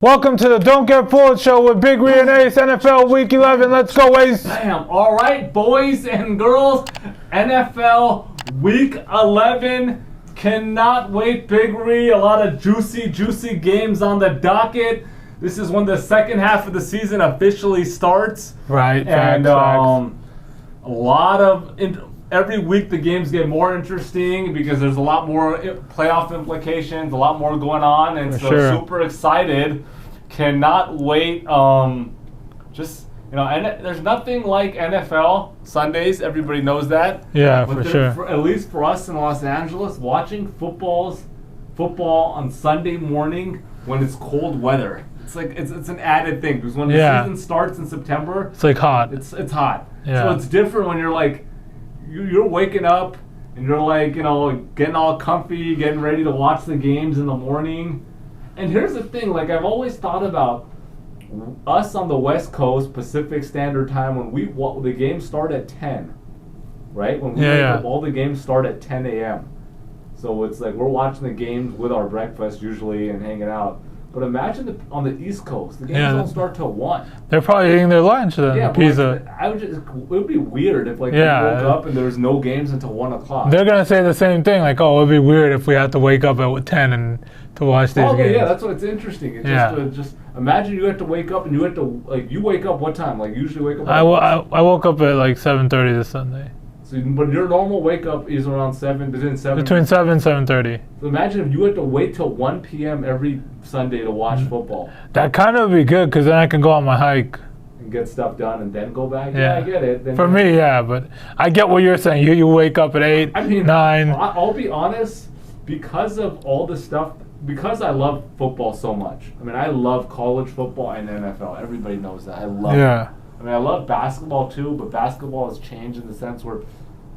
Welcome to the Don't Get Fooled show with Big Ree and Ace, NFL Week 11. Let's go, Ace. Bam. All right, boys and girls, NFL Week 11. Cannot wait, Big Ree. A lot of juicy games on the docket. This is when the second half of the season officially starts. Right. And a lot of... Every week the games get more interesting because there's a lot more playoff implications, a lot more going on, and super excited. Cannot wait. And there's nothing like NFL Sundays. Everybody knows that. Yeah, but at least for us in Los Angeles, watching football on Sunday morning when it's cold weather. It's like it's an added thing because when the season starts in September, it's like hot. It's hot. Yeah. So it's different when you're like. You're waking up and you're like, getting all comfy, getting ready to watch the games in the morning. And here's the thing, like I've always thought about us on the West Coast, Pacific Standard Time, when the games start at 10, right? When we wake up, all the games start at 10 a.m. So it's like we're watching the games with our breakfast usually and hanging out. But imagine on the East Coast, the games don't start till 1. They're probably eating their lunch then. Yeah, pizza. It would be weird if we woke up and there was no games until 1 o'clock. They're gonna say the same thing, like, oh, it'd be weird if we had to wake up at 10 and to watch these games. Yeah, that's what's interesting. It's just imagine you had to wake up and you had to you wake up what time? Like usually wake up. I woke up at like 7:30 this Sunday. But your normal wake up is around 7, between 7 and 7:30. So imagine if you had to wait till 1 p.m. every Sunday to watch football. That kind of would be good because then I can go on my hike. And get stuff done and then go back? Yeah, I get it. Then For me, but I get what you're saying. You wake up at 8, 9. I'll be honest, because of all the stuff, because I love football so much. I mean, I love college football and NFL. Everybody knows that. I love it. I mean, I love basketball too, but basketball has changed in the sense where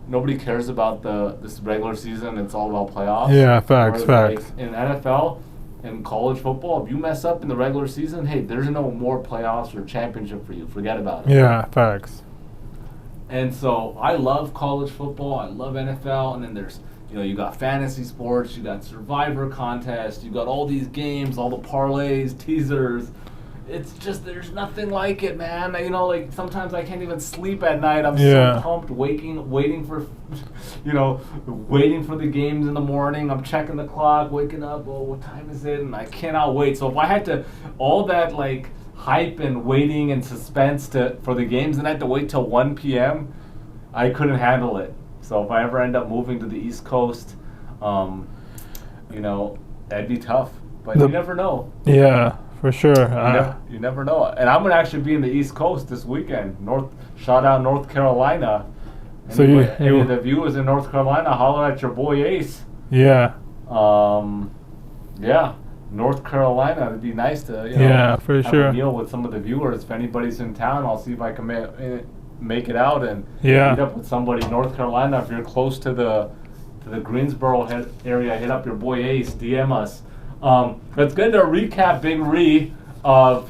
nobody cares about this regular season. It's all about playoffs. Yeah, facts. Like in NFL and college football, if you mess up in the regular season, hey, there's no more playoffs or championship for you. Forget about it. Yeah, facts. And so I love college football. I love NFL. And then there's, you got fantasy sports. You got Survivor contest. You got all these games, all the parlays, teasers. It's just, there's nothing like it, man. Like sometimes I can't even sleep at night. I'm so pumped, waiting for the games in the morning. I'm checking the clock, waking up. Oh, what time is it? And I cannot wait. So if I had to, all that like hype and waiting and suspense for the games, and I had to wait till 1 p.m., I couldn't handle it. So if I ever end up moving to the East Coast, that'd be tough. But you never know. Yeah. For sure. You never know. And I'm going to actually be in the East Coast this weekend. Shout out North Carolina. So any of the viewers in North Carolina, holler at your boy Ace. Yeah. North Carolina. It'd be nice to have a meal with some of the viewers. If anybody's in town, I'll see if I can make it out and meet up with somebody in North Carolina. If you're close to the Greensboro area, hit up your boy Ace. DM us. Let's get into a recap, Big Ree, of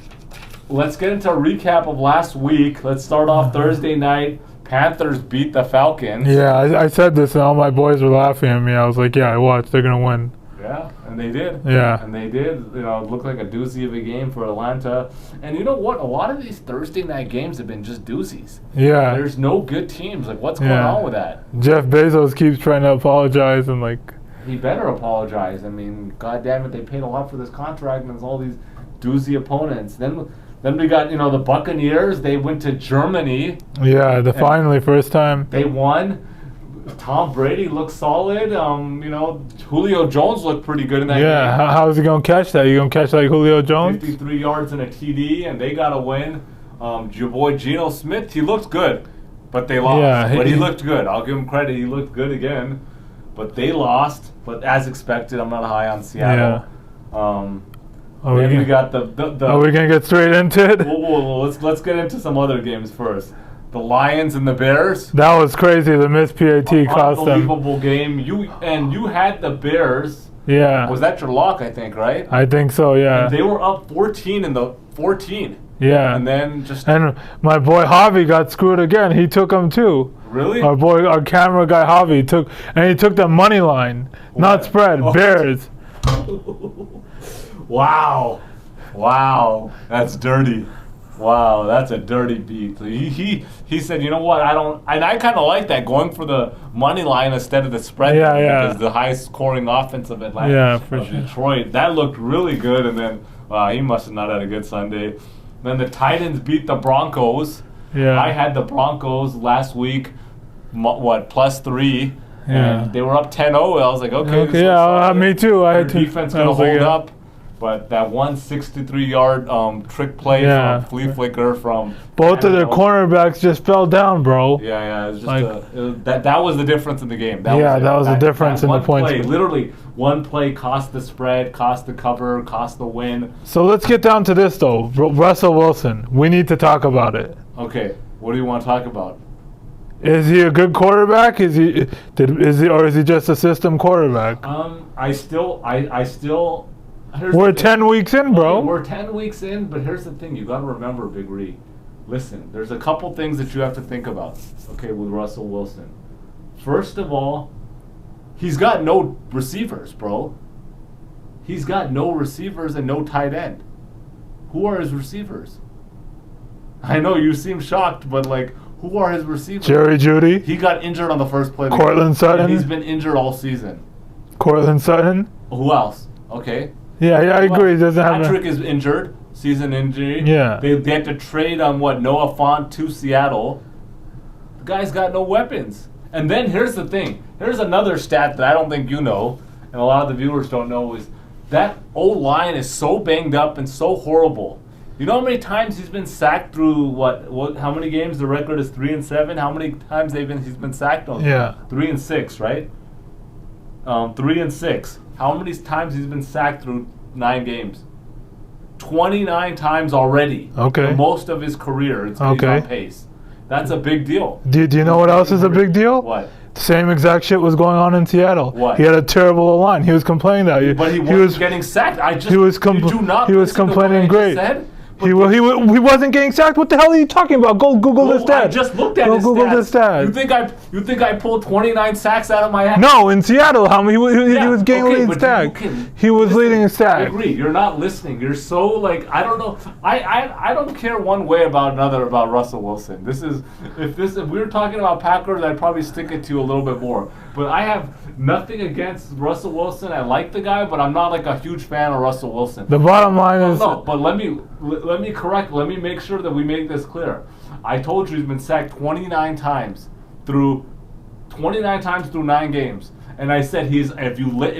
last week. Let's start off Thursday night. Panthers beat the Falcons. Yeah, I said this and all my boys were laughing at me. I was like, I watched. They're going to win. Yeah, and they did. Yeah. And they did. It looked like a doozy of a game for Atlanta. And you know what? A lot of these Thursday night games have been just doozies. Yeah. There's no good teams. Like, what's going on with that? Jeff Bezos keeps trying to apologize and like... He better apologize. I mean, God damn it, they paid a lot for this contract, and there's all these doozy opponents. Then we got, the Buccaneers. They went to Germany. Yeah, finally, first time. They won. Tom Brady looked solid. Julio Jones looked pretty good in that game. Yeah, how's he going to catch that? You going to catch like Julio Jones? 53 yards and a TD, and they got a win. Your boy Geno Smith, he looked good, but they lost. Yeah, but he looked good. I'll give him credit. He looked good again. But they lost. But as expected, I'm not high on Seattle. Yeah. We got the. Are we gonna get straight into it? Let's get into some other games first. The Lions and the Bears. That was crazy. The missed PAT cost them. Unbelievable game. You had the Bears. Yeah. Was that your lock? I think, right? I think so. Yeah. And they were up 14 in the 14. Yeah. And then and my boy Javi got screwed again. He took them too. Really? Our camera guy Javi took the money line, not spread. Bears. Wow. Wow, that's dirty. Wow, that's a dirty beat. He said, you know what, I don't, and I kind of like that, going for the money line instead of the spread. Because the highest scoring offense of Detroit, that looked really good, and then, wow, he must have not had a good Sunday. Then the Titans beat the Broncos. Yeah. I had the Broncos last week, +3. Yeah. And they were up 10-0. I was like, okay. Me too. I Their had to. defense going to hold up. But that 163-yard trick play from flea flicker from both of their cornerbacks just fell down, bro. Yeah. It was just that was the difference in the game. That was the difference in the points. Literally, one play cost the spread, cost the cover, cost the win. So let's get down to this though. Russell Wilson. We need to talk about it. Okay, what do you want to talk about? Is he a good quarterback? Is he just a system quarterback? I still. We're 10 weeks in, bro. Okay, we're 10 weeks in, but here's the thing. You got to remember, Big Ree. Listen, there's a couple things that you have to think about, okay, with Russell Wilson. First of all, he's got no receivers, bro. He's got no receivers and no tight end. Who are his receivers? I know you seem shocked, but, like, who are his receivers? Jerry Jeudy. He got injured on the first play. Cortland Sutton. He's been injured all season. Cortland Sutton. Who else? Okay. Yeah, I agree. He doesn't Patrick is injured, season injury. Yeah. They had to trade on Noah Fant to Seattle. The guy's got no weapons. And then here's the thing. Here's another stat that I don't think you know, and a lot of the viewers don't know, is that O-line is so banged up and so horrible. You know how many times he's been sacked through what how many games? The record is 3-7. How many times he's been sacked on? Yeah. 3-6, right? 3-6. How many times he's been sacked through 9 games? 29 times already. Okay. For most of his career, he's on pace. That's a big deal. Do you know what else is a big deal? What? The same exact shit was going on in Seattle. What? He had a terrible line. He was complaining that. But he was getting sacked. He was complaining great. He wasn't getting sacked. What the hell are you talking about? Go Google the stats. I just looked at his Google stats. the stats. You think I pulled 29 sacks out of my ass? No, in Seattle, how many? He was getting leading sack. He was leading a sack. I agree. You're not listening. You're so like I don't know. I don't care one way about another about Russell Wilson. If we were talking about Packers, I'd probably stick it to you a little bit more. But I have nothing against Russell Wilson. I like the guy, but I'm not like a huge fan of Russell Wilson. The bottom line is but let me correct. Let me make sure that we make this clear. I told you he's been sacked 29 times through 9 games, and I said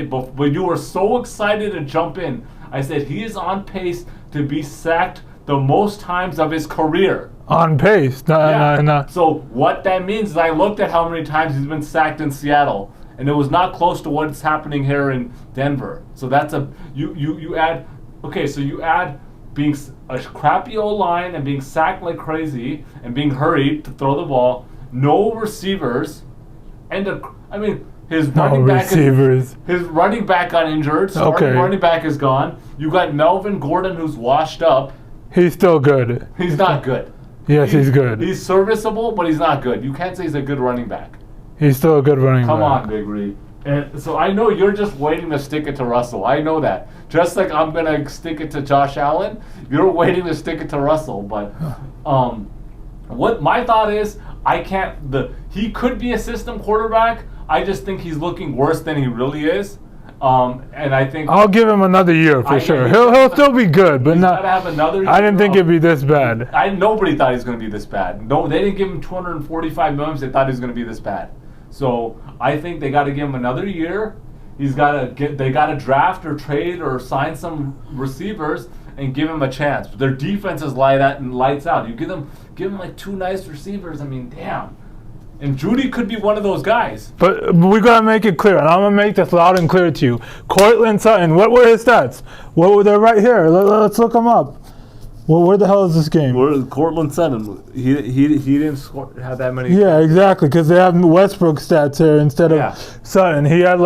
but you were so excited to jump in. I said he is on pace to be sacked the most times of his career. On pace. No. So what that means is I looked at how many times he's been sacked in Seattle, and it was not close to what's happening here in Denver. So that's you add. Okay, so you add being a crappy O-line and being sacked like crazy and being hurried to throw the ball, no receivers, and his running back got injured. Starting running back is gone. You got Melvin Gordon, who's washed up. He's still good. He's not good. Yes, he's good. He's serviceable, but he's not good. You can't say he's a good running back. He's still a good running back. Come on, Big Ree. And so I know you're just waiting to stick it to Russell. I know that. Just like I'm going to stick it to Josh Allen, you're waiting to stick it to Russell. But what my thought is, he could be a system quarterback. I just think he's looking worse than he really is. And I think I'll give him another year for sure. He'll still be good, but not. Have another year. I didn't think it'd be this bad. Nobody thought he was going to be this bad. No, they didn't give him $245 million. They thought he was going to be this bad. So I think they got to give him another year. They got to draft or trade or sign some receivers and give him a chance. Their defense is lights out. You give them like 2 nice receivers. I mean, damn. And Jeudy could be one of those guys. But we got to make it clear, and I'm going to make this loud and clear to you. Cortland Sutton, what were his stats? What were they right here? Let's look them up. Well, where the hell is this game? Where's Cortland Sutton? He didn't have that many. Yeah, exactly, because they have Westbrook stats here instead of Sutton. He had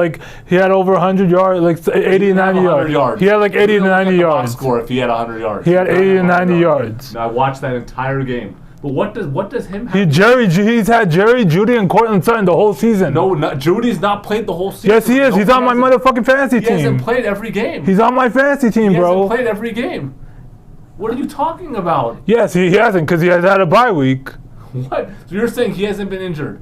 over 100 yards, like 80 to 90 yards. He had like 80 to 90 yards. Score if he had 100 yards. He had 80 to 90 yards. I watched that entire game. But what does him have? He's had Jerry, Jeudy, and Cortland Sutton the whole season. No, Judy's not played the whole season. Yes, he is. He's on my motherfucking fantasy team. He hasn't played every game. He's on my fantasy team, bro. He hasn't played every game. What are you talking about? Yes, he hasn't because he has had a bye week. What? So you're saying he hasn't been injured?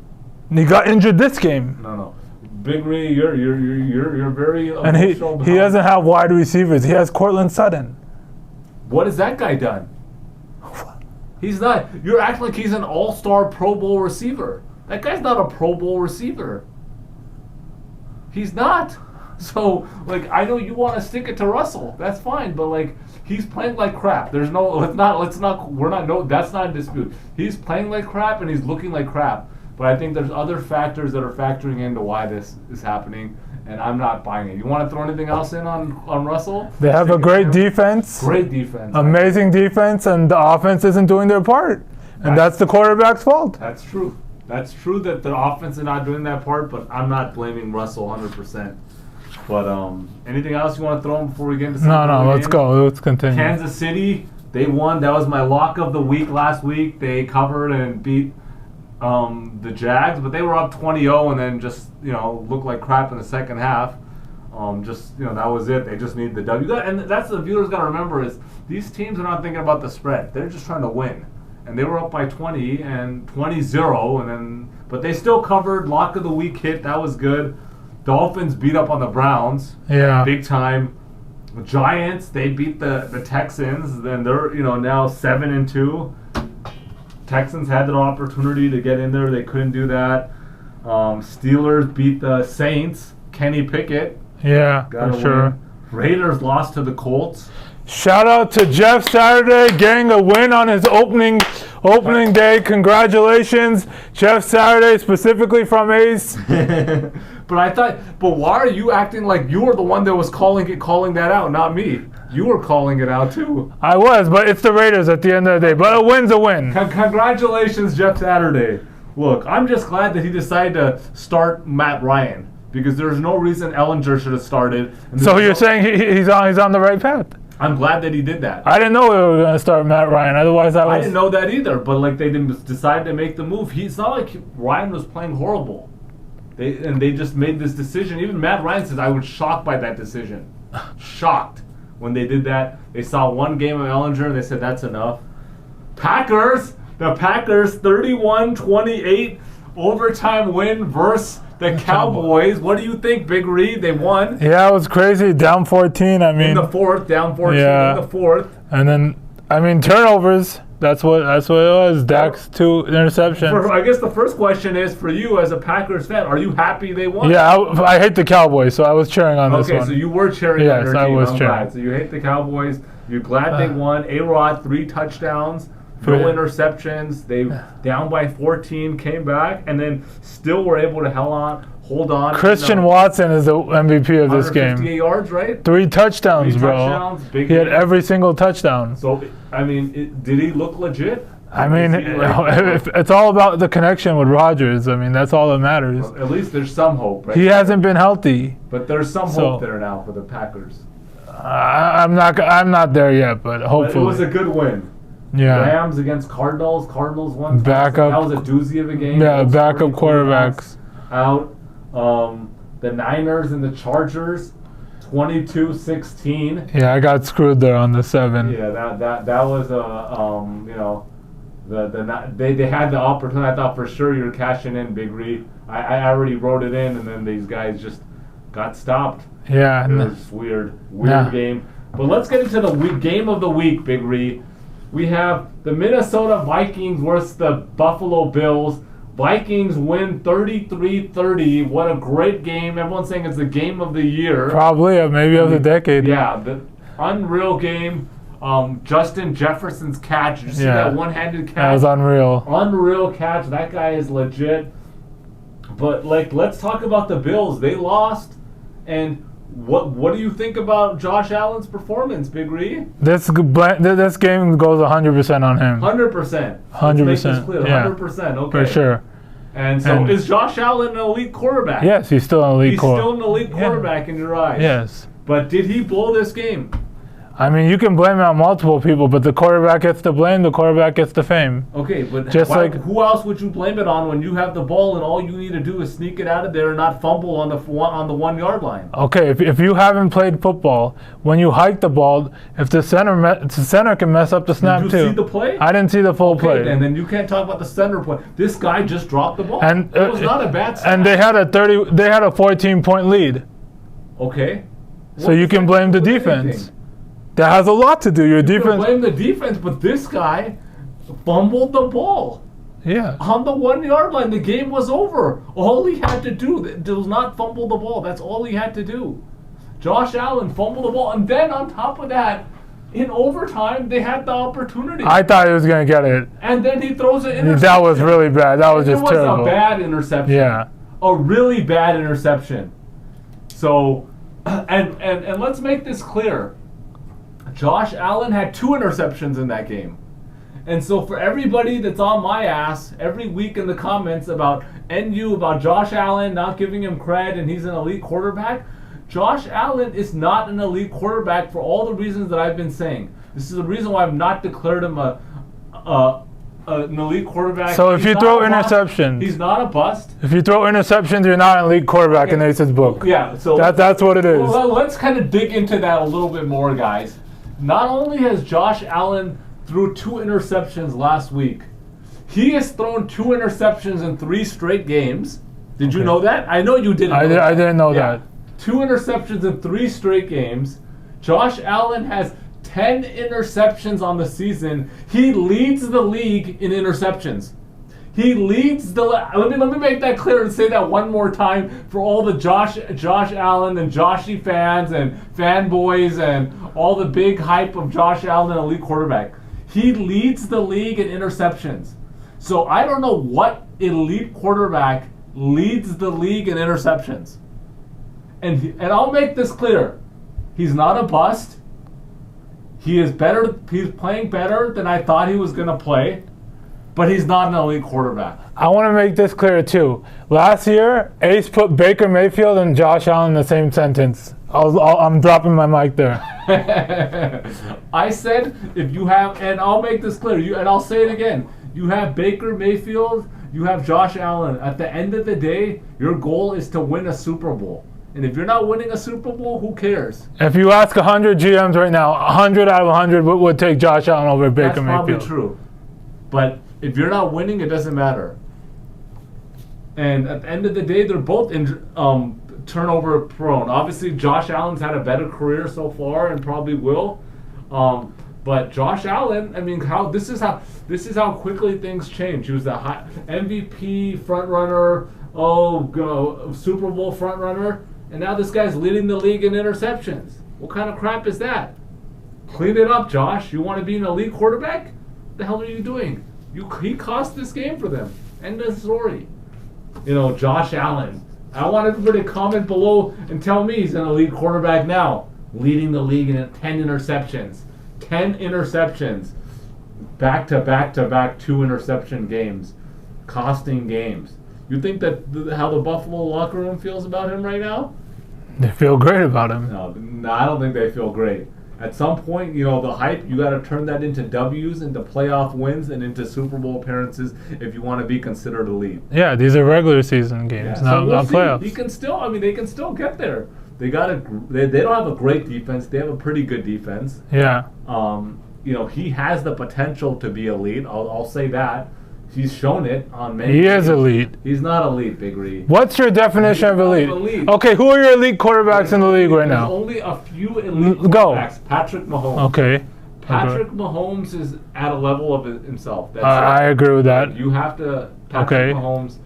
And he got injured this game. No. Big Ray, you're very And he doesn't have wide receivers. He has Cortland Sutton. What has that guy done? He's not. You're acting like he's an all-star Pro Bowl receiver. That guy's not a Pro Bowl receiver. He's not. So, like, I know you want to stick it to Russell. That's fine, but like, he's playing like crap. There's no. Let's not. We're not. No, that's not a dispute. He's playing like crap and he's looking like crap. But I think there's other factors that are factoring into why this is happening, and I'm not buying it. You want to throw anything else in on Russell? They have a great defense. Great defense. Amazing defense, and the offense isn't doing their part. And that's the quarterback's fault. That's true. That's true that the offense is not doing that part, but I'm not blaming Russell 100%. But anything else you want to throw in before we get into some No, let's go. Let's continue. Kansas City, they won. That was my lock of the week last week. They covered and beat the Jags, but they were up 20-0 and then just, looked like crap in the second half. That was it. They just need the W. And that's the viewers got to remember is these teams are not thinking about the spread. They're just trying to win. And they were up by 20 and 20-0, but they still covered. Lock of the week hit. That was good. Dolphins beat up on the Browns. Yeah. Big time. The Giants, they beat the Texans. Then they're, now 7-2. Texans had their opportunity to get in there. They couldn't do that. Steelers beat the Saints. Kenny Pickett. Yeah, for sure. Win. Raiders lost to the Colts. Shout out to Jeff Saturday getting a win on his opening day. Congratulations, Jeff Saturday, specifically from Ace. But why are you acting like you were the one that was calling that out, not me? You were calling it out too. I was, but it's the Raiders at the end of the day. But a win's a win. Congratulations, Jeff Saturday. Look, I'm just glad that he decided to start Matt Ryan because there's no reason Ellinger should have started. So you're saying he's on the right path? I'm glad that he did that. I didn't know we were going to start Matt Ryan. Otherwise, I didn't know that either. But like they didn't decide to make the move. It's not like Ryan was playing horrible. They just made this decision. Even Matt Ryan says I was shocked by that decision. Shocked when they did that. They saw one game of Ellinger and they said that's enough. The Packers 31-28 overtime win versus the Cowboys. What do you think, Big Reed? They won. Yeah, it was crazy. Down 14. I mean, in the fourth, down 14 in the fourth. And then, turnovers. That's what it was. Dak's 2 interceptions. I guess the first question is for you as a Packers fan: are you happy they won? Yeah, I hate the Cowboys, so I was cheering on this one. Okay, so you were cheering on their team. Yes, I was I'm cheering. glad. So you hate the Cowboys. You're glad they won. A-Rod 3 touchdowns. No interceptions. They down by 14, came back, and then still were able to hold on. Christian Watson is the MVP of this game. 158 yards, right? 3 touchdowns, bro. Big he had game. every single touchdown. So, did he look legit? It's all about the connection with Rodgers. That's all that matters. Well, at least there's some hope, right? He hasn't been healthy. But there's some hope there now for the Packers. I'm not there yet, but hopefully. But it was a good win. Yeah. Rams against Cardinals. Cardinals won. Backup. That was a doozy of a game. Yeah, backup quarterbacks. Out. The Niners and the Chargers, 22-16. Yeah, I got screwed there on the 7. Yeah, that was they had the opportunity. I thought for sure you're cashing in, Big Reed. I already wrote it in, and then these guys just got stopped. Yeah. It was weird game. But let's get into the game of the week, Big Reed. We have the Minnesota Vikings versus the Buffalo Bills. Vikings win 33-30. What a great game. Everyone's saying it's the game of the year. Probably, maybe of the decade. Yeah, the unreal game. Justin Jefferson's catch. Did you see that one-handed catch? That was unreal. Unreal catch. That guy is legit. But, let's talk about the Bills. They lost. And what do you think about Josh Allen's performance, Big Reed? This game goes 100% on him. 100%. 100%. Yeah. 100%. Okay. For sure. And so, is Josh Allen an elite quarterback? Yes, he's still an elite quarterback. He's still an elite quarterback in your eyes. Yes. But did he blow this game? I mean, you can blame it on multiple people, but the quarterback gets the blame, the quarterback gets the fame. Okay, but Just who else would you blame it on when you have the ball and all you need to do is sneak it out of there and not fumble on the 1 yard line? Okay, if you haven't played football, when you hike the ball, if the center can mess up the snap too. Did you see the play? I didn't see the full play. And then you can't talk about the center play. This guy just dropped the ball. And it was not a bad snap. And they had a 14-point lead. Okay. So you can blame the defense. That has a lot to do. Your defense. You can blame the defense, but this guy fumbled the ball. Yeah. On the 1 yard line, the game was over. All he had to do was not fumble the ball. That's all he had to do. Josh Allen fumbled the ball, and then on top of that, in overtime, they had the opportunity. I thought he was going to get it. And then he throws an interception. That was really bad. That was just terrible. It was a bad interception. Yeah. A really bad interception. So, and let's make this clear. Josh Allen had 2 interceptions in that game. And so for everybody that's on my ass every week in the comments about Josh Allen not giving him cred and he's an elite quarterback, Josh Allen is not an elite quarterback for all the reasons that I've been saying. This is the reason why I've not declared him an elite quarterback. So if you throw interceptions, he's not a bust. If you throw interceptions, you're not an elite quarterback in Ace's book. Yeah, so that's what it is. Well, let's kind of dig into that a little bit more, guys. Not only has Josh Allen threw 2 interceptions last week, he has thrown 2 interceptions in 3 straight games. Did you know that? I know you didn't. I didn't know that. 2 interceptions in 3 straight games. Josh Allen has 10 interceptions on the season. He leads the league in interceptions. He leads the. Let me make that clear and say that one more time for all the Josh Allen and Joshy fans and fanboys and all the big hype of Josh Allen, elite quarterback. He leads the league in interceptions. So I don't know what elite quarterback leads the league in interceptions. And I'll make this clear. He's not a bust. He is better. He's playing better than I thought he was going to play. But he's not an elite quarterback. I want to make this clear too. Last year, Ace put Baker Mayfield and Josh Allen in the same sentence. I'm dropping my mic there. I said if you have, and I'll make this clear, and I'll say it again. You have Baker Mayfield, you have Josh Allen. At the end of the day, your goal is to win a Super Bowl. And if you're not winning a Super Bowl, who cares? If you ask 100 GMs right now, 100 out of 100 would take Josh Allen over Baker Mayfield. That's probably true. But if you're not winning, it doesn't matter. And at the end of the day, they're both turnover prone. Obviously, Josh Allen's had a better career so far and probably will. But Josh Allen, I mean, this is how quickly things change. He was a high MVP front runner, Super Bowl front runner, and now this guy's leading the league in interceptions. What kind of crap is that? Clean it up, Josh. You want to be an elite quarterback? What the hell are you doing? He cost this game for them. End of story. Josh Allen. I want everybody to comment below and tell me he's an elite quarterback now. Leading the league in 10 interceptions. 10 interceptions. Back-to-back-to-back 2 interception games. Costing games. You think that how the Buffalo locker room feels about him right now? They feel great about him. No, I don't think they feel great. At some point, the hype, you got to turn that into W's, into playoff wins, and into Super Bowl appearances if you want to be considered elite. Yeah, these are regular season games, not playoffs. He can still, they can still get there. They don't have a great defense. They have a pretty good defense. Yeah. He has the potential to be elite. I'll say that. He's shown it on many. He is elite. He's not elite, Big Reed. What's your definition of elite? Okay, who are your elite quarterbacks in the league right now? There's only a few elite quarterbacks. Patrick Mahomes. Okay. Patrick Mahomes is at a level of himself. I agree with that. You have to. Patrick Mahomes.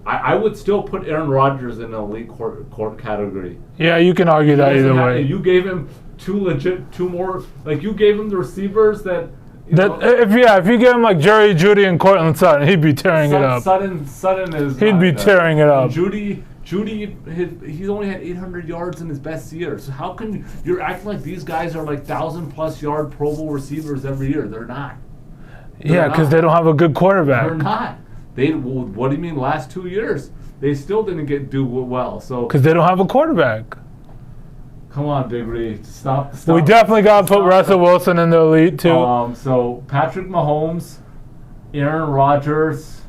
I would still put Aaron Rodgers in an elite court category. Yeah, you can argue that either way. You gave him two more. Like you gave him the receivers that. If you give him like Jerry Jeudy and Cortland Sutton, he'd be tearing it up. Sutton is. He'd be tearing it up. Jeudy, he's only had 800 yards in his best year. So how can you're acting like these guys are like 1,000+ yard Pro Bowl receivers every year? They're not. Yeah, because they don't have a good quarterback. They're not. What do you mean? Last 2 years, they still didn't do well. So because they don't have a quarterback. Come on, Big Ray. Stop. We definitely got to put Russell Wilson in the elite too. So Patrick Mahomes, Aaron Rodgers,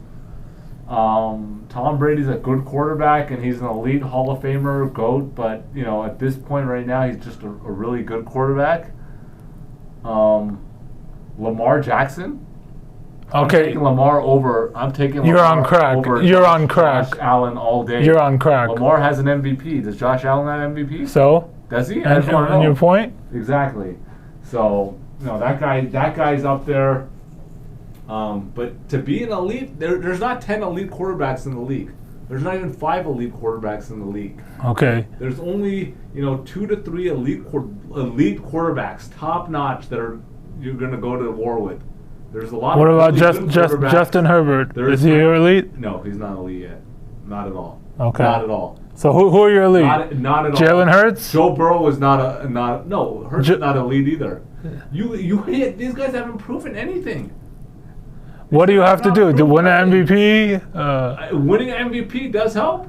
Tom Brady's a good quarterback and he's an elite Hall of Famer, GOAT. But at this point right now, he's just a really good quarterback. Lamar Jackson. I'm taking Lamar over. You're on crack. You're on crack. Josh Allen all day. You're on crack. Lamar has an MVP. Does Josh Allen have MVP? So? Does he? And your point? Exactly. So that guy's up there. But to be an elite, there's not 10 elite quarterbacks in the league. There's not even 5 elite quarterbacks in the league. Okay. There's only 2 to 3 elite quarterbacks, top notch, that you're going to go to war with. There's a lot. What of about really Justin Herbert? Is he your elite? No, he's not elite yet. Not at all. Okay. Not at all. So who are your elite? Not at all. Jalen Hurts? Joe Burrow is not. No, Hurts is not elite either. These guys haven't proven anything. What do you have to do? To win an MVP? Winning an MVP does help.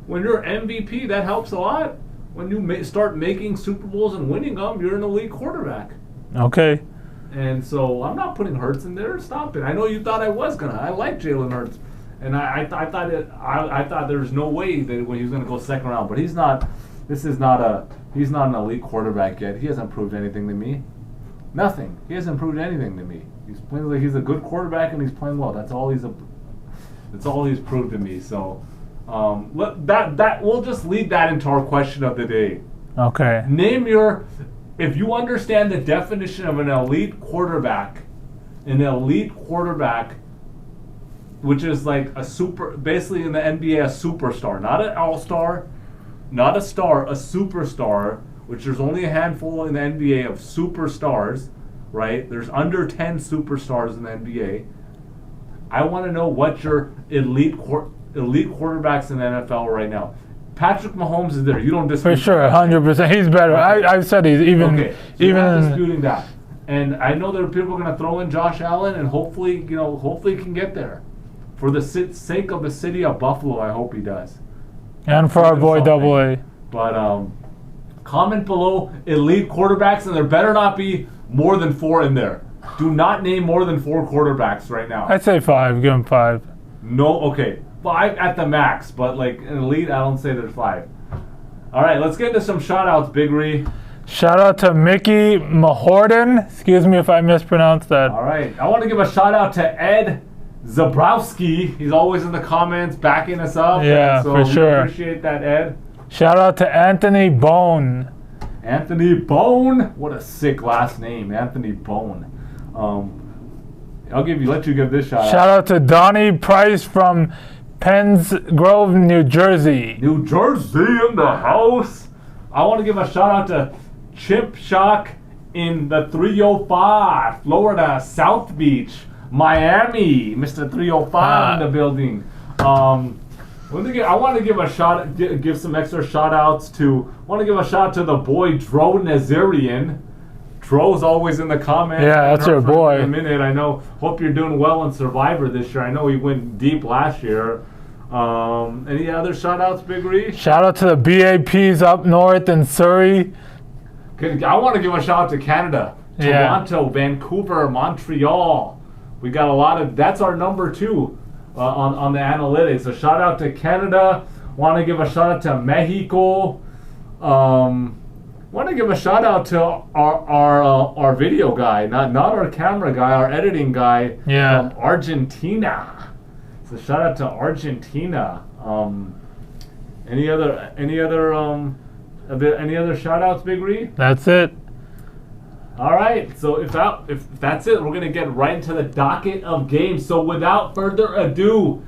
When you're MVP, that helps a lot. When you start making Super Bowls and winning them, you're an elite quarterback. Okay. And so I'm not putting Hurts in there. Stop it. I know you thought I was gonna. I like Jalen Hurts, and I thought there was no way that he was gonna go second round. But he's not. He's not an elite quarterback yet. He hasn't proved anything to me. Nothing. He hasn't proved anything to me. He's playing like he's a good quarterback and he's playing well. That's all he's proved to me. So we'll just lead that into our question of the day. Okay. If you understand the definition of an elite quarterback, which is like basically in the NBA, a superstar, not an all-star, not a star, a superstar, which there's only a handful in the NBA of superstars, right? There's under 10 superstars in the NBA. I want to know what your elite quarterbacks in the NFL right now. Patrick Mahomes is there. You don't dispute. For sure, 100%. He's better. Okay. I said he's even. Okay, so you're not disputing that. And I know there are people going to throw in Josh Allen, and hopefully he can get there. For the sake of the city of Buffalo, I hope he does. And for our boy Double A. But comment below elite quarterbacks, and there better not be more than 4 in there. Do not name more than 4 quarterbacks right now. I'd say 5. Give him 5. No, okay. 5 at the max, but like an elite, I don't say there's 5. All right, let's get into some shout-outs, Big Ree. Shout out to Mickey Mahorden. Excuse me if I mispronounced that. All right, I want to give a shout-out to Ed Zabrowski. He's always in the comments backing us up. Yeah, so for sure. Appreciate that, Ed. Shout out to Anthony Bone. Anthony Bone. What a sick last name, Anthony Bone. Let you give this shout-out. Shout out to Donnie Price from Penns Grove, New Jersey. New Jersey in the house. I want to give a shout out to Chip Shock in the 305, Florida, South Beach, Miami. Mr. 305 in the building. I want to give some extra shout outs to. I want to give a shout out to the boy Dro Nazarian. Dro's always in the comments. Yeah, that's your boy. In a minute, I know. Hope you're doing well in Survivor this year. I know he went deep last year. Any other shout-outs, Big Ree? Shout out to the BAPs up north in Surrey. I want to give a shout-out to Canada. Toronto, Vancouver, Montreal. We got a lot of... That's our number 2 on the analytics. So shout-out to Canada. Want to give a shout-out to Mexico. Want to give a shout out to our video guy, not our camera guy, our editing guy from Argentina. So shout out to Argentina. Any other shout outs, Big Ree? That's it. All right. So if that's it, we're gonna get right into the docket of games. So without further ado,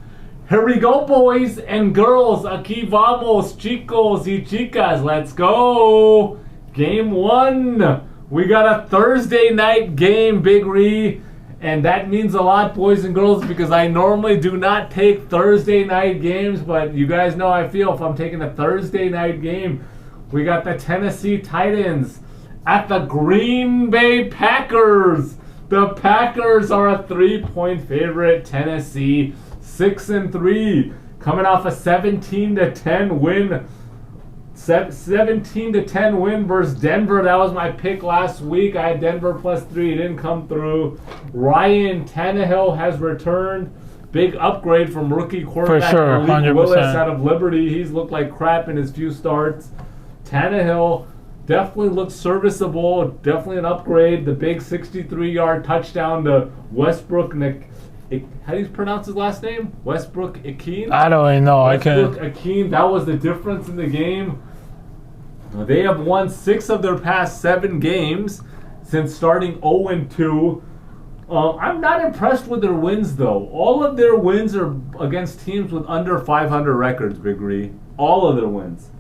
here we go, boys and girls. Aquí vamos, chicos y chicas. Let's go. Game 1. We got a Thursday night game, Big Ree. And that means a lot, boys and girls, because I normally do not take Thursday night games, but you guys know how I feel if I'm taking a Thursday night game. We got the Tennessee Titans at the Green Bay Packers. The Packers are a 3-point favorite. Tennessee 6-3, coming off a 17-10 win. 17-10 win versus Denver. That was my pick last week. I had Denver +3. It didn't come through. Ryan Tannehill has returned. Big upgrade from rookie quarterback For sure, Malik 100%. Willis out of Liberty. He's looked like crap in his few starts. Tannehill definitely looks serviceable. Definitely an upgrade. The big 63-yard touchdown to Westbrook. How do you pronounce his last name? Westbrook Akeen? I don't even know. Westbrook Akeen. That was the difference in the game. They have won 6 of their past 7 games since starting 0-2. I'm not impressed with their wins, though. All of their wins are against teams with under 500 records, Big Ree. All of their wins.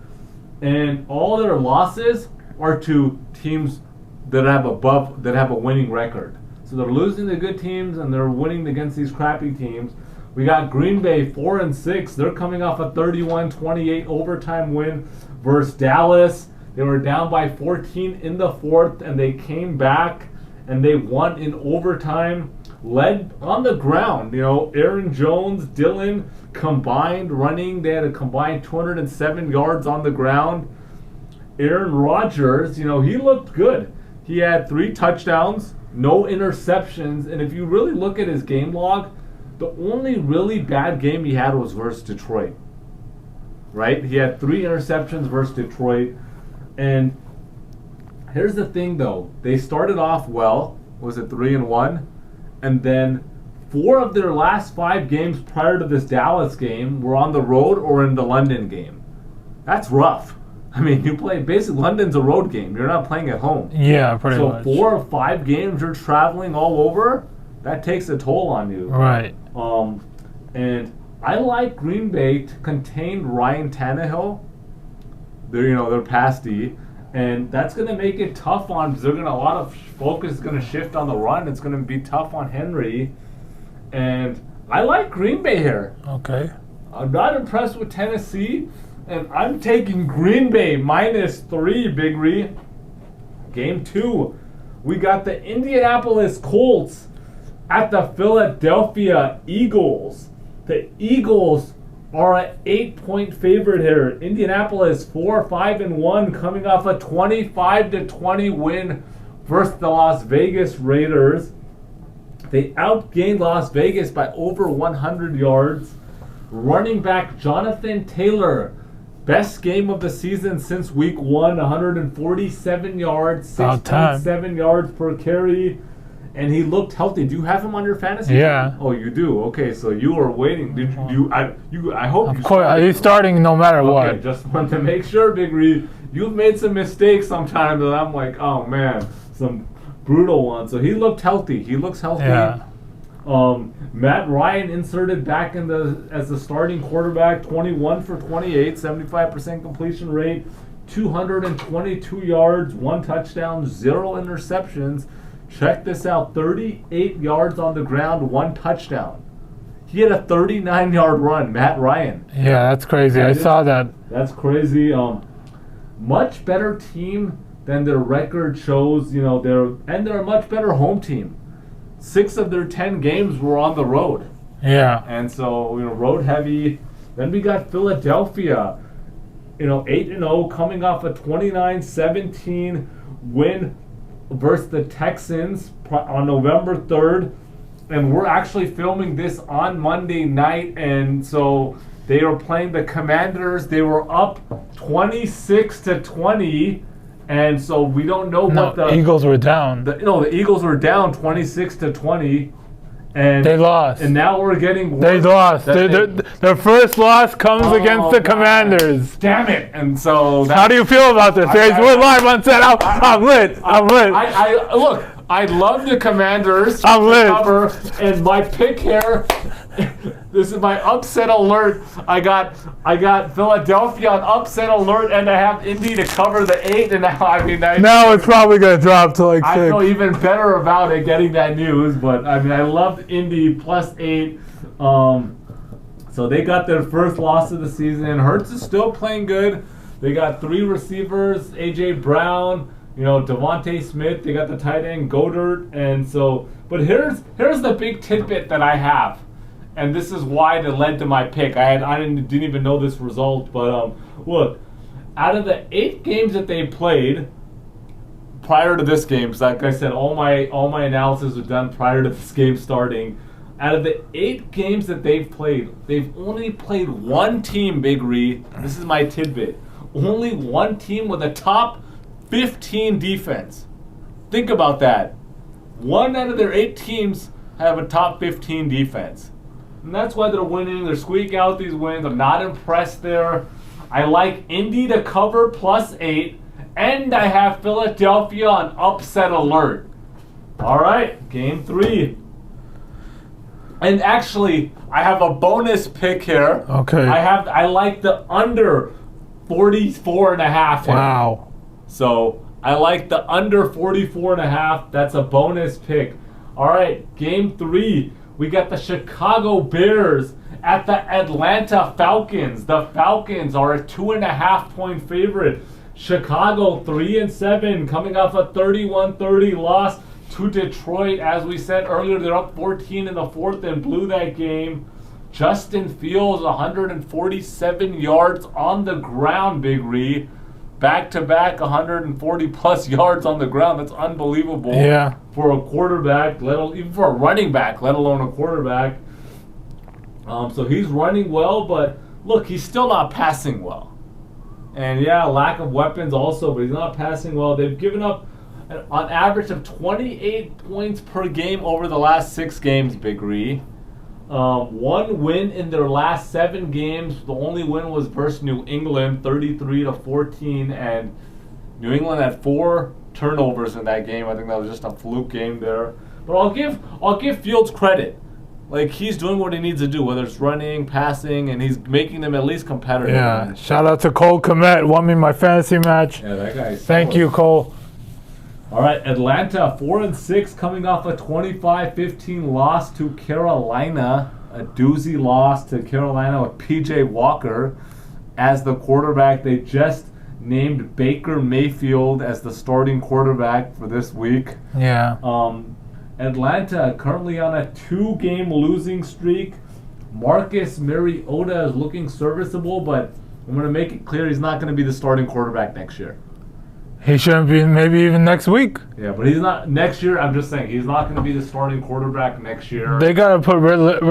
And all their losses are to teams that have a winning record. So they're losing to good teams and they're winning against these crappy teams. We got Green Bay 4-6. They're coming off a 31-28 overtime win versus Dallas. They were down by 14 in the 4th and they came back and they won in overtime. Led on the ground, Aaron Jones, Dylan combined running. They had a combined 207 yards on the ground. Aaron Rodgers, he looked good. He had 3 touchdowns, no interceptions, and if you really look at his game log, the only really bad game he had was versus Detroit. Right? He had 3 interceptions versus Detroit. And here's the thing, though. They started off well. Was it 3-1? And then 4 of their last 5 games prior to this Dallas game were on the road or in the London game. That's rough. I mean, you play basically London's a road game. You're not playing at home. Yeah, pretty much. So 4 or 5 games you're traveling all over. That takes a toll on you. Right. And I like Green Bay to contain Ryan Tannehill. They're pass D, and that's going to make it tough on. A lot of focus is going to shift on the run. It's going to be tough on Henry, and I like Green Bay here. Okay. I'm not impressed with Tennessee, and I'm taking Green Bay -3, Big Ree. Game 2, we got the Indianapolis Colts at the Philadelphia Eagles. The Eagles are an 8-point favorite here. Indianapolis 4-5-1, coming off a 25-20 win versus the Las Vegas Raiders. They outgained Las Vegas by over 100 yards. Running back Jonathan Taylor, best game of the season since week 1, 147 yards, 6.7 yards per carry. And he looked healthy. Do you have him on your fantasy? Yeah. Oh, you do. Okay, so you were waiting. Did you? I hope. Of course, he's starting no matter what. Okay, just want to make sure, Big Reed. You've made some mistakes sometimes, and I'm like, oh man, some brutal ones. So he looked healthy. He looks healthy. Yeah. Matt Ryan inserted back as the starting quarterback, 21 for 28, 75% completion rate, 222 yards, 1 touchdown, 0 interceptions. Check this out, 38 yards on the ground, 1 touchdown. He had a 39-yard run, Matt Ryan. Yeah, that's crazy. I saw that. That's crazy. Much better team than their record shows. They're a much better home team. 6 of their 10 games were on the road. Yeah. And so, road heavy. Then we got Philadelphia, 8-0, coming off a 29-17 win versus the Texans on November 3rd. And we're actually filming this on Monday night. And so they are playing the Commanders. They were up 26-20. And so we don't know what the Eagles were down. The Eagles were down 26-20. And they lost. And now we're getting worse. They lost. Their first loss comes against the Commanders. Damn it. And so how do you feel about this? We're live on set. I'm lit. Look, I love the Commanders. I'm lit. Cover, and my pick here, this is my upset alert. I got Philadelphia on upset alert, and I have Indy to cover the 8. And now it's probably gonna drop to like 6. I feel even better about it getting that news. But I loved Indy +8. So they got their first loss of the season. Hurts is still playing good. They got 3 receivers: AJ Brown, Devontae Smith. They got the tight end Goddard, and so. But here's the big tidbit that I have, and this is why it led to my pick. I didn't even know this result, but look, out of the 8 games that they played prior to this game, because like I said, all my analysis was done prior to this game starting. Out of the 8 games that they've played, they've only played one team, Big Ree. This is my tidbit. Only one team with a top 15 defense. Think about that. 1 out of their 8 teams have a top 15 defense. And that's why they're winning. They're squeaking out these wins. I'm not impressed there. I like Indy to cover +8. And I have Philadelphia on upset alert. All right, game 3. And actually, I have a bonus pick here. Okay. I like the under 44.5 here. Wow. So I like the under 44.5. That's a bonus pick. All right, game 3. We got the Chicago Bears at the Atlanta Falcons. The Falcons are a 2.5-point favorite. Chicago 3-7, coming off a 31-30 loss to Detroit. As we said earlier, they're up 14 in the 4th and blew that game. Justin Fields, 147 yards on the ground, Big Ree. Back-to-back 140-plus yards on the ground. That's unbelievable for a quarterback, even for a running back, let alone a quarterback. So he's running well, but look, he's still not passing well. And yeah, lack of weapons also, but he's not passing well. They've given up on average of 28 points per game over the last 6 games, Big Ree. 1 win in their last 7 games. The only win was versus New England, 33-14, and New England had 4 turnovers in that game. I think that was just a fluke game there. But I'll give Fields credit. Like, he's doing what he needs to do, whether it's running, passing, and he's making them at least competitive. Yeah, shout out to Cole Kmet, won me my fantasy match. Yeah, that guy's Thank you, Cole. All right, Atlanta, 4-6, coming off a 25-15 loss to Carolina. A doozy loss to Carolina with P.J. Walker as the quarterback. They just named Baker Mayfield as the starting quarterback for this week. Yeah. Atlanta currently on a 2-game losing streak. Marcus Mariota is looking serviceable, but I'm going to make it clear he's not going to be the starting quarterback next year. He shouldn't be, maybe even next week. Yeah, but he's not next year. I'm just saying he's not going to be the starting quarterback next year. They got to put Riddler,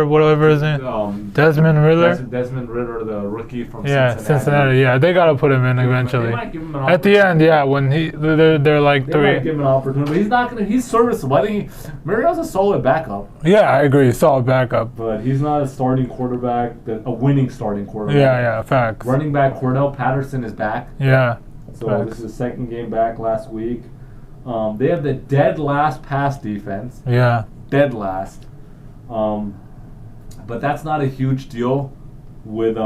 whatever his name. Desmond Riddler. Desmond Riddler, the rookie from Cincinnati. Yeah, they got to put him in eventually. They might give him an at the end, yeah, when they're like 3. They might give him an opportunity, but he's not going to. He's serviceable. I think Mariota's a solid backup. Yeah, I agree, solid backup. But he's not a starting quarterback, a winning starting quarterback. Yeah, facts. Running back Cordell Patterson is back. Yeah. So facts. this is the 2nd game back last week. They have the dead last pass defense. Yeah. Dead last. But that's not a huge deal with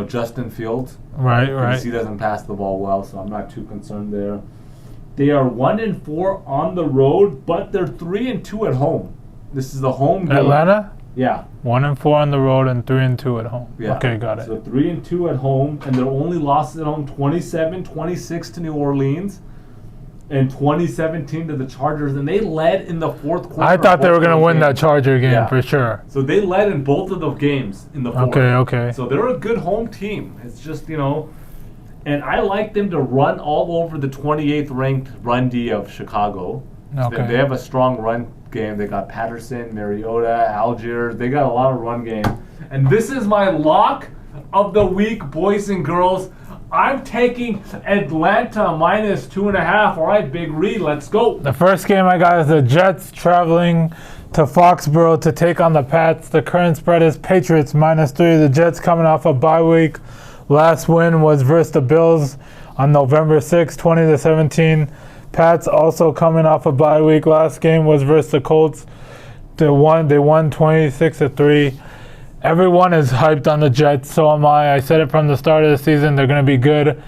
Justin Fields. Right. Because he doesn't pass the ball well, so I'm not too concerned there. They are 1-4 on the road, but they're 3-2 at home. This is the home game. Atlanta? Yeah. 1-4 on the road and 3-2 at home. Yeah. Okay, got it. So 3-2 at home, and their only losses at home: 27-26 to New Orleans, and 2017 to the Chargers. And they led in the 4th quarter. I thought they were going to win that Charger game for sure. So they led in both of the games in the 4th. Okay. So they're a good home team. It's just, and I like them to run all over the 28th ranked run D of Chicago. Okay. They have a strong run game. They got Patterson, Mariota, Algiers. They got a lot of run game. And this is my lock of the week, boys and girls. I'm taking Atlanta -2.5. All right, Big Ree, let's go. The first game I got is the Jets traveling to Foxborough to take on the Pats. The current spread is Patriots -3. The Jets coming off a bye week. Last win was versus the Bills on November 6, 20-17. Pats also coming off a bye week. Last game was versus the Colts. They won 26-3. Everyone is hyped on the Jets, so am I. I said it from the start of the season, they're going to be good.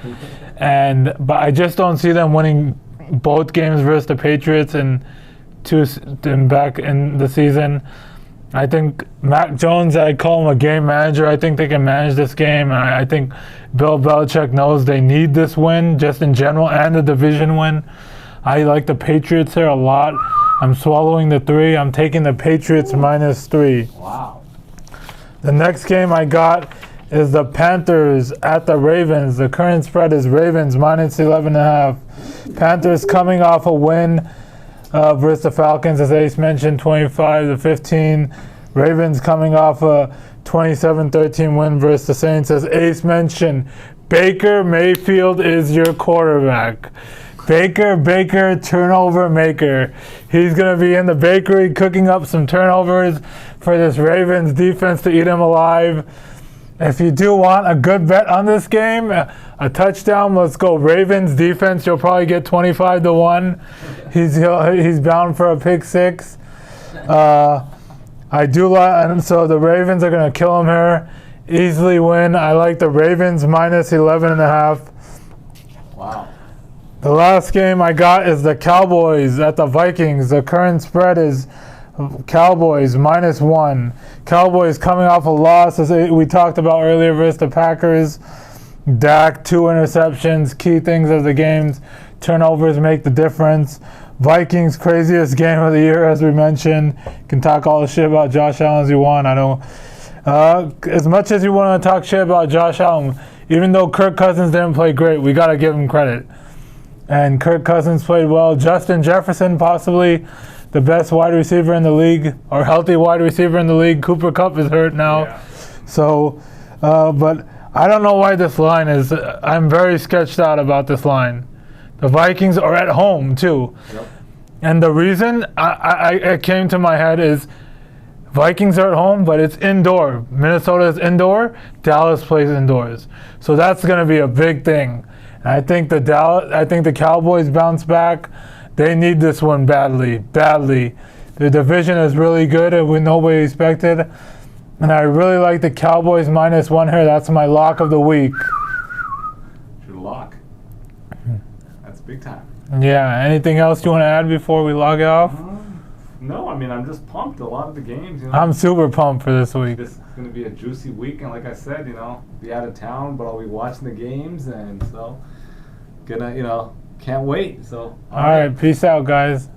But I just don't see them winning both games versus the Patriots and back in the season. I think Mac Jones, I call him a game manager. I think they can manage this game. And I think Bill Belichick knows they need this win just in general and the division win. I like the Patriots here a lot. I'm swallowing the 3. I'm taking the Patriots -3. Wow. The next game I got is the Panthers at the Ravens. The current spread is Ravens minus 11.5. Panthers coming off a win versus the Falcons, as Ace mentioned, 25-15. Ravens coming off a 27-13 win versus the Saints, as Ace mentioned. Baker Mayfield is your quarterback. Baker, turnover maker. He's going to be in the bakery cooking up some turnovers for this Ravens defense to eat him alive. If you do want a good bet on this game, a touchdown, let's go Ravens defense. You'll probably get 25-1. He's bound for a pick six. I do like, and so the Ravens are going to kill him here. Easily win. I like the Ravens minus 11.5. Wow. The last game I got is the Cowboys at the Vikings. The current spread is Cowboys minus 1. Cowboys coming off a loss, as we talked about earlier, versus the Packers. Dak, 2 interceptions, key things of the games. Turnovers make the difference. Vikings, craziest game of the year, as we mentioned. You can talk all the shit about Josh Allen as you want. I don't. As much as you want to talk shit about Josh Allen, even though Kirk Cousins didn't play great, we got to give him credit. And Kirk Cousins played well. Justin Jefferson, possibly the best wide receiver in the league, or healthy wide receiver in the league. Cooper Kupp is hurt now. Yeah. So, but I don't know why this line is. I'm very sketched out about this line. The Vikings are at home, too. Yep. And the reason I came to my head is Vikings are at home, but it's indoor. Minnesota is indoor. Dallas plays indoors. So that's going to be a big thing. And I think the Cowboys bounce back. They need this one badly. The division is really good, and nobody expected. And I really like the Cowboys minus 1 here. That's my lock of the week. Your lock. That's big time. Yeah. Anything else you want to add before we log off? No, I mean, I'm just pumped. A lot of the games, I'm super pumped for this week. This is going to be a juicy week, and like I said, be out of town, but I'll be watching the games, and so can't wait. So all right, peace out, guys.